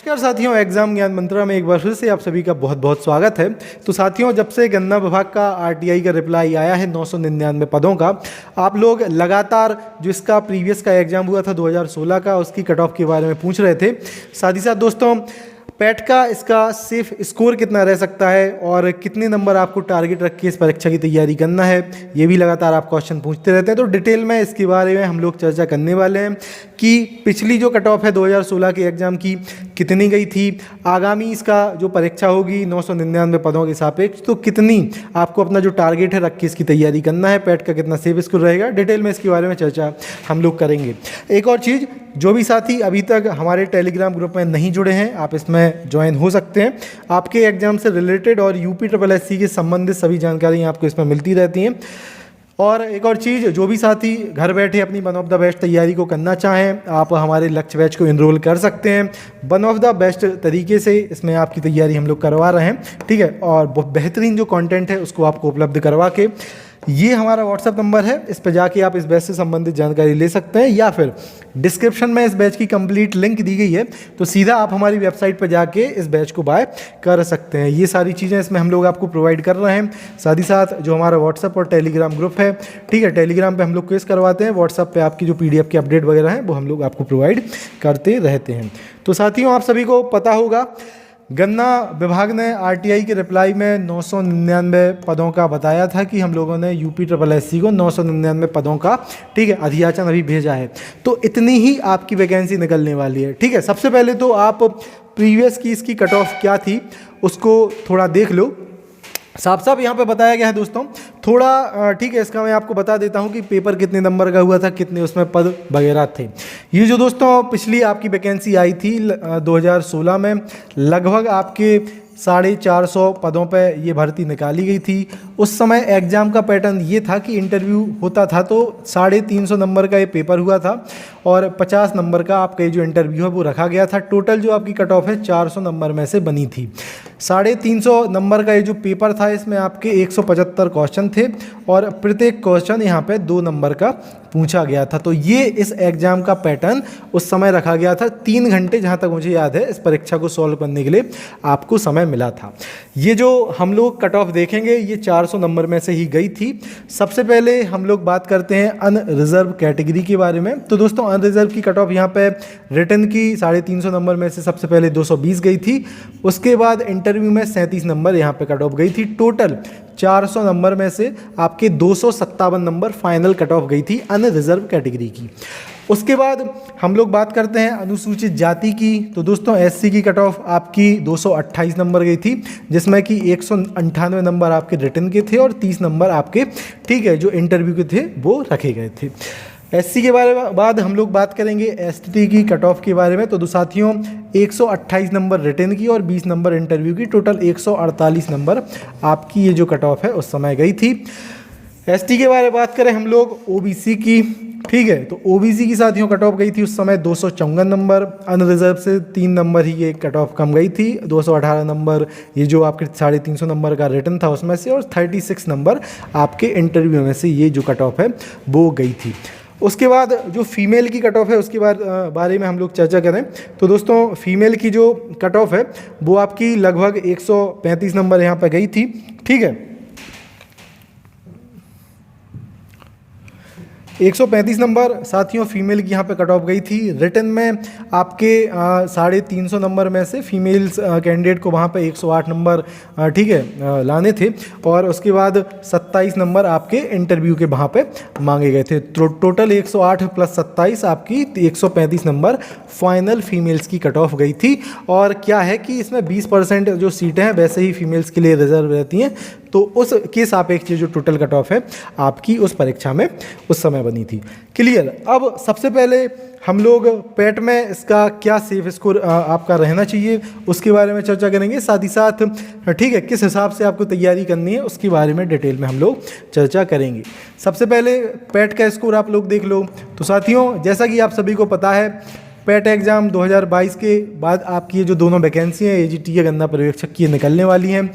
नमस्कार साथियों, एग्जाम ज्ञान मंत्रा में एक बार फिर से आप सभी का बहुत बहुत स्वागत है। तो साथियों, जब से गन्ना विभाग का आरटीआई का रिप्लाई आया है 999 पदों का, आप लोग लगातार जो इसका प्रीवियस का एग्जाम हुआ था 2016 का, उसकी कट ऑफ के बारे में पूछ रहे थे। साथ ही साथ दोस्तों, पैट का इसका सेफ स्कोर कितना रह सकता है और कितने नंबर आपको टारगेट रख के इस परीक्षा की तैयारी करना है, ये भी लगातार आप क्वेश्चन पूछते रहते हैं। तो डिटेल में इसके बारे में हम लोग चर्चा करने वाले हैं कि पिछली जो कट ऑफ है 2016 के एग्ज़ाम की कितनी गई थी, आगामी इसका जो परीक्षा होगी 999 पदों के सापेक्ष तो कितनी आपको अपना जो टारगेट है रख के इसकी तैयारी करना है, पैट का कितना सेफ स्कोर रहेगा, डिटेल में इसके बारे में चर्चा हम लोग करेंगे। एक और चीज़, जो भी साथी अभी तक हमारे टेलीग्राम ग्रुप में नहीं जुड़े हैं, आप इसमें ज्वाइन हो सकते हैं। आपके एग्जाम से रिलेटेड और UPSSC के संबंधित सभी जानकारी आपको इसमें मिलती रहती हैं। और एक और चीज़, जो भी साथी घर बैठे अपनी वन ऑफ द बेस्ट तैयारी को करना चाहें, आप हमारे लक्ष्य बैच को इनरोल कर सकते हैं। वन ऑफ द बेस्ट तरीके से इसमें आपकी तैयारी हम लोग करवा रहे हैं, ठीक है। और बेहतरीन जो कंटेंट है उसको आपको उपलब्ध करवा के, ये हमारा व्हाट्सएप नंबर है, इस पर जाके आप इस बैच से संबंधित जानकारी ले सकते हैं, या फिर डिस्क्रिप्शन में इस बैच की कंप्लीट लिंक दी गई है, तो सीधा आप हमारी वेबसाइट पर जाके इस बैच को बाय कर सकते हैं। ये सारी चीज़ें इसमें हम लोग आपको प्रोवाइड कर रहे हैं। साथ ही साथ जो हमारा व्हाट्सएप और टेलीग्राम ग्रुप है, ठीक है, टेलीग्राम पे हम लोग क्विज करवाते हैं, व्हाट्सएप पे आपकी जो PDF की अपडेट वगैरह है वो हम लोग आपको प्रोवाइड करते रहते हैं। तो साथियों, आप सभी को पता होगा, गन्ना विभाग ने आरटीआई के रिप्लाई में 999 पदों का बताया था कि हम लोगों ने UPSSC को 999 पदों का, ठीक है, अधियाचन अभी भेजा है। तो इतनी ही आपकी वैकेंसी निकलने वाली है, ठीक है। सबसे पहले तो आप प्रीवियस की इसकी कट ऑफ क्या थी उसको थोड़ा देख लो। साफ साफ यहाँ पे बताया गया है दोस्तों, थोड़ा ठीक है, इसका मैं आपको बता देता हूँ कि पेपर कितने नंबर का हुआ था, कितने उसमें पद वगैरह थे। ये जो दोस्तों पिछली आपकी वैकेंसी आई थी 2016 में, लगभग आपके 450 पदों पे ये भर्ती निकाली गई थी। उस समय एग्ज़ाम का पैटर्न ये था कि इंटरव्यू होता था तो 350 नंबर का ये पेपर हुआ था और 50 नंबर का आपका ये जो इंटरव्यू है वो रखा गया था। टोटल जो आपकी कट ऑफ है 400 नंबर में से बनी थी। 350 नंबर का ये जो पेपर था, इसमें आपके 175 क्वेश्चन थे और प्रत्येक क्वेश्चन यहाँ पे 2 नंबर का पूछा गया था। तो ये इस एग्ज़ाम का पैटर्न उस समय रखा गया था। 3 घंटे जहाँ तक मुझे याद है इस परीक्षा को सॉल्व करने के लिए आपको समय मिला था। ये जो हम लोग कट ऑफ देखेंगे ये 400 नंबर में से ही गई थी। सबसे पहले हम लोग बात करते हैं अनरिजर्व कैटेगरी के बारे में। तो दोस्तों, अनरिजर्व की कट ऑफ यहाँ पे रिटन की 350 नंबर में से सबसे पहले 220 गई थी। उसके बाद इंटरव्यू में 37 नंबर यहाँ पे कट ऑफ गई थी। टोटल 400 नंबर में से आपके 257 नंबर फाइनल कट ऑफ गई थी अनरिजर्व कैटेगरी की। उसके बाद हम लोग बात करते हैं अनुसूचित जाति की। तो दोस्तों, SC की कट ऑफ आपकी 228 नंबर गई थी, जिसमें कि 198 नंबर आपके रिटन के थे और 30 नंबर आपके, ठीक है, जो इंटरव्यू के थे वो रखे गए थे। SC के बाद हम लोग बात करेंगे ST की कट ऑफ के बारे में। तो दो साथियों, 128 नंबर रिटन की और 20 नंबर इंटरव्यू की, टोटल 148 नंबर आपकी ये जो कट ऑफ है उस समय गई थी। ST के बारे में बात करें हम लोग OBC की, ठीक है, तो OBC की साथियों कट ऑफ गई थी उस समय 254 नंबर। अनरिजर्व से 3 नंबर ही ये कट ऑफ कम गई थी, 218 नंबर ये जो आपके 350 नंबर का रिटन था उसमें से, और 36 नंबर आपके इंटरव्यू में से ये जो कट ऑफ है वो गई थी। उसके बाद जो फीमेल की कट ऑफ है उसके बारे में हम लोग चर्चा करें। तो दोस्तों, फीमेल की जो कट ऑफ है वो आपकी लगभग 135 नंबर यहाँ पर गई थी, ठीक है। 135 नंबर साथियों फीमेल की यहाँ पे कट ऑफ गई थी। रिटन में आपके 350 नंबर में से फीमेल्स कैंडिडेट को वहाँ पे 108 नंबर, ठीक है, लाने थे। और उसके बाद 27 नंबर आपके इंटरव्यू के वहाँ पे मांगे गए थे। टोटल 108 + 27 आपकी 135 नंबर फाइनल फीमेल्स की कट ऑफ गई थी। और क्या है कि इसमें 20% जो सीटें हैं वैसे ही फीमेल्स के लिए रिजर्व रहती हैं, तो उसके सापेक्ष जो टोटल कट ऑफ है आपकी उस परीक्षा में उस समय बनी थी। क्लियर। अब सबसे पहले हम लोग पैट में इसका क्या सेफ स्कोर आपका रहना चाहिए उसके बारे में चर्चा करेंगे। साथ ही साथ, ठीक है, किस हिसाब से आपको तैयारी करनी है उसके बारे में डिटेल में हम लोग चर्चा करेंगे। सबसे पहले पैट का स्कोर आप लोग देख लो। तो साथियों, जैसा कि आप सभी को पता है, पैट एग्ज़ाम 2022 के बाद आपकी ये जो दोनों वैकेंसी हैं AGT या गन्ना पर्यवेक्षक की, ये निकलने वाली हैं।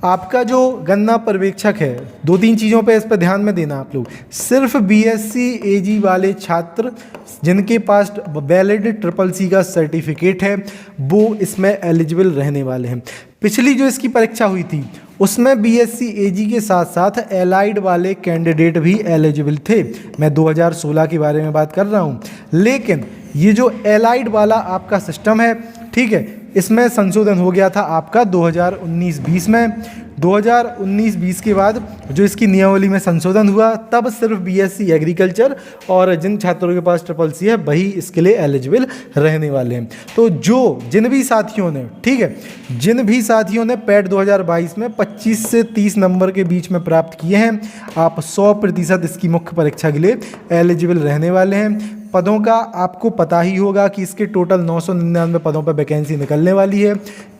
आपका जो गन्ना पर्यवेक्षक है, 2-3 चीज़ों पे इस पर ध्यान में देना आप लोग। सिर्फ बीएससी एजी वाले छात्र जिनके पास वैलिड CCC का सर्टिफिकेट है वो इसमें एलिजिबल रहने वाले हैं। पिछली जो इसकी परीक्षा हुई थी उसमें बीएससी एजी के साथ साथ एलाइड वाले कैंडिडेट भी एलिजिबल थे। मैं 2016 के बारे में बात कर रहा हूँ। लेकिन ये जो एलाइड वाला आपका सिस्टम है, ठीक है, इसमें संशोधन हो गया था आपका 2019-20 में। 2019-20 के बाद जो इसकी नियमावली में संशोधन हुआ, तब सिर्फ बीएससी एग्रीकल्चर और जिन छात्रों के पास CCC है वही इसके लिए एलिजिबल रहने वाले हैं। तो जिन भी साथियों ने, ठीक है, जिन भी साथियों ने पैट 2022 में 25 से 30 नंबर के बीच में प्राप्त किए हैं, आप 100% इसकी मुख्य परीक्षा के लिए एलिजिबल रहने वाले हैं। पदों का आपको पता ही होगा कि इसके टोटल 999 पदों पर वैकेंसी निकलने वाली है।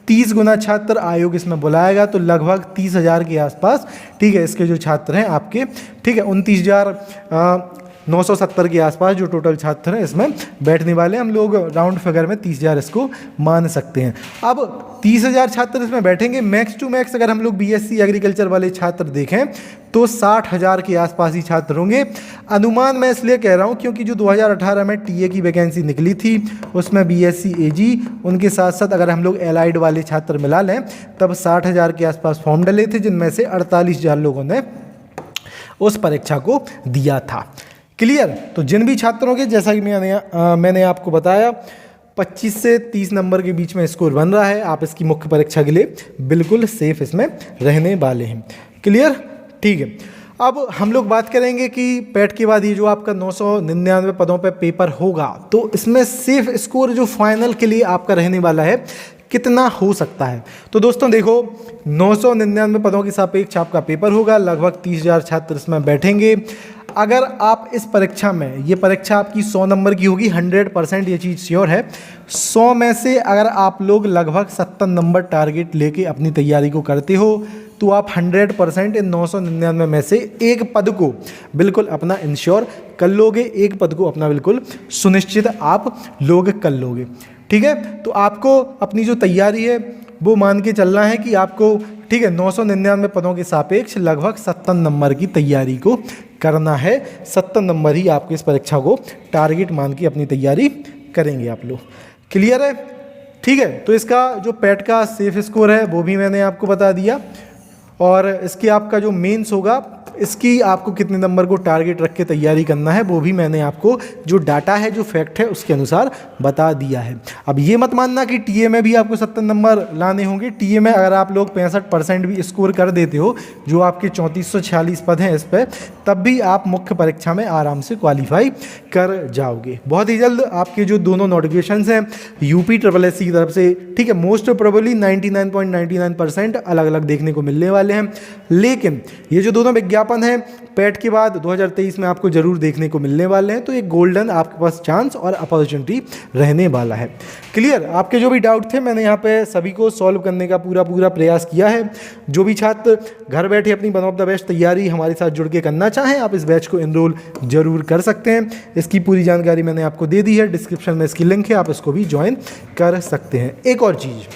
30 गुना छात्र आयोग इसमें बुलाएगा तो लगभग 30,000 के आसपास, ठीक है, इसके जो छात्र हैं आपके, ठीक है, 29,970 के आसपास जो टोटल छात्र हैं इसमें बैठने वाले हैं। हम लोग राउंड फिगर में 30,000 इसको मान सकते हैं। अब 30,000 छात्र इसमें बैठेंगे। मैक्स टू मैक्स अगर हम लोग बीएससी एग्रीकल्चर वाले छात्र देखें तो 60,000 के आसपास ही छात्र होंगे। अनुमान मैं इसलिए कह रहा हूँ क्योंकि जो 2018 में टीए की वैकेंसी निकली थी उसमें बीएससी एजी, उनके साथ साथ अगर हम लोग एलाइड वाले छात्र मिला लें तब 60,000 के आसपास फॉर्म डले थे, जिनमें से 48,000 लोगों ने उस परीक्षा को दिया था। क्लियर? तो जिन भी छात्रों के, जैसा कि मैंने आपको बताया, 25 से 30 नंबर के बीच में स्कोर बन रहा है, आप इसकी मुख्य परीक्षा के लिए बिल्कुल सेफ इसमें रहने वाले हैं। क्लियर? ठीक है। अब हम लोग बात करेंगे कि पैट के बाद ये जो आपका 999 पदों पे पेपर होगा तो इसमें सेफ स्कोर जो फाइनल के लिए आपका रहने वाला है कितना हो सकता है। तो दोस्तों देखो, 999 पदों के सापेक्ष आपका पेपर होगा, लगभग 30,000 छात्र इसमें बैठेंगे। अगर आप इस परीक्षा में, ये परीक्षा आपकी 100 नंबर की होगी, 100% ये चीज़ श्योर है। 100 में से अगर आप लोग लगभग 70 नंबर टारगेट लेके अपनी तैयारी को करते हो तो आप 100% इन 999 में से एक पद को बिल्कुल अपना इंश्योर कर लोगे, एक पद को अपना बिल्कुल सुनिश्चित आप लोग कर लोगे। ठीक है, तो आपको अपनी जो तैयारी है वो मान के चलना है कि आपको, ठीक है, 999 पदों के सापेक्ष लगभग 70 नंबर की तैयारी को करना है। 70 नंबर ही आपको इस परीक्षा को टारगेट मान के अपनी तैयारी करेंगे आप लोग। क्लियर है? ठीक है, तो इसका जो पैट का सेफ स्कोर है वो भी मैंने आपको बता दिया, और इसकी आपका जो मेंस होगा इसकी आपको कितने नंबर को टारगेट रख के तैयारी करना है वो भी मैंने आपको जो डाटा है, जो फैक्ट है उसके अनुसार बता दिया है। अब ये मत मानना कि टीए में भी आपको 70 नंबर लाने होंगे। टीए में अगर आप लोग 65% भी स्कोर कर देते हो, जो आपके 3446 पद हैं इस पर, तब भी आप मुख्य परीक्षा में आराम से क्वालिफाई कर जाओगे। बहुत ही जल्द आपके जो दोनों नोटिफिकेशंस हैं यूपी SSSC की तरफ से, ठीक है, मोस्ट प्रोबेबली 99.99% अलग अलग देखने को मिलने वाले हैं। लेकिन ये जो दोनों विज्ञापन है पैट के बाद 2023 में आपको जरूर देखने को मिलने वाले हैं, तो एक गोल्डन आपके पास चांस और अपॉर्चुनिटी रहने वाला है। क्लियर? आपके जो भी डाउट थे मैंने यहाँ पे सभी को सॉल्व करने का पूरा प्रयास किया है। जो भी छात्र घर बैठे अपनी वन ऑफ द बेस्ट तैयारी हमारे साथ जुड़ के करना चाहें, आप इस बैच को एनरोल जरूर कर सकते हैं। इसकी पूरी जानकारी मैंने आपको दे दी है, डिस्क्रिप्शन में इसकी लिंक है, आप इसको भी ज्वाइन कर सकते हैं। एक और चीज़,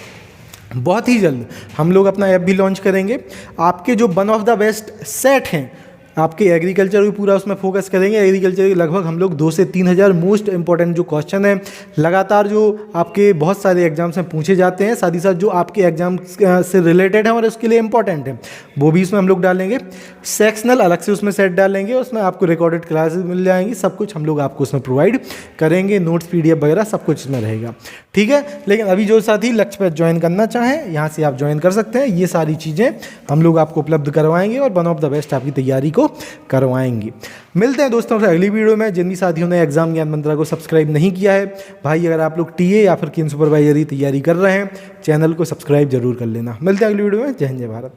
बहुत ही जल्द हम लोग अपना ऐप भी लॉन्च करेंगे। आपके जो one of the best set हैं, आपके एग्रीकल्चर भी पूरा उसमें फोकस करेंगे। एग्रीकल्चर के लगभग हम लोग 2 से 3 हज़ार मोस्ट इंपॉर्टेंट जो क्वेश्चन हैं, लगातार जो आपके बहुत सारे एग्जाम्स में पूछे जाते हैं, साथ ही साथ जो आपके एग्जाम से रिलेटेड हैं और उसके लिए इंपॉर्टेंट है, वो भी इसमें हम लोग डालेंगे। सेक्शनल अलग से उसमें सेट डालेंगे, उसमें आपको रिकॉर्डेड क्लासेस मिल जाएंगी, सब कुछ हम लोग आपको उसमें प्रोवाइड करेंगे, नोट्स PDF वगैरह सब कुछ इसमें रहेगा। ठीक है, लेकिन अभी जो साथी लक्ष्य पर ज्वाइन करना चाहें यहाँ से आप ज्वाइन कर सकते हैं। ये सारी चीज़ें हम लोग आपको उपलब्ध करवाएंगे और वन ऑफ द बेस्ट आपकी तैयारी को करवाएंगे। मिलते हैं दोस्तों से अगली वीडियो में। जिन भी साथियों ने एग्जाम ज्ञान मंत्रा को सब्सक्राइब नहीं किया है, भाई अगर आप लोग टीए या फिर केन सुपरवाइजरी तैयारी कर रहे हैं, चैनल को सब्सक्राइब जरूर कर लेना। मिलते हैं अगली वीडियो में। जय हिंद, जय भारत।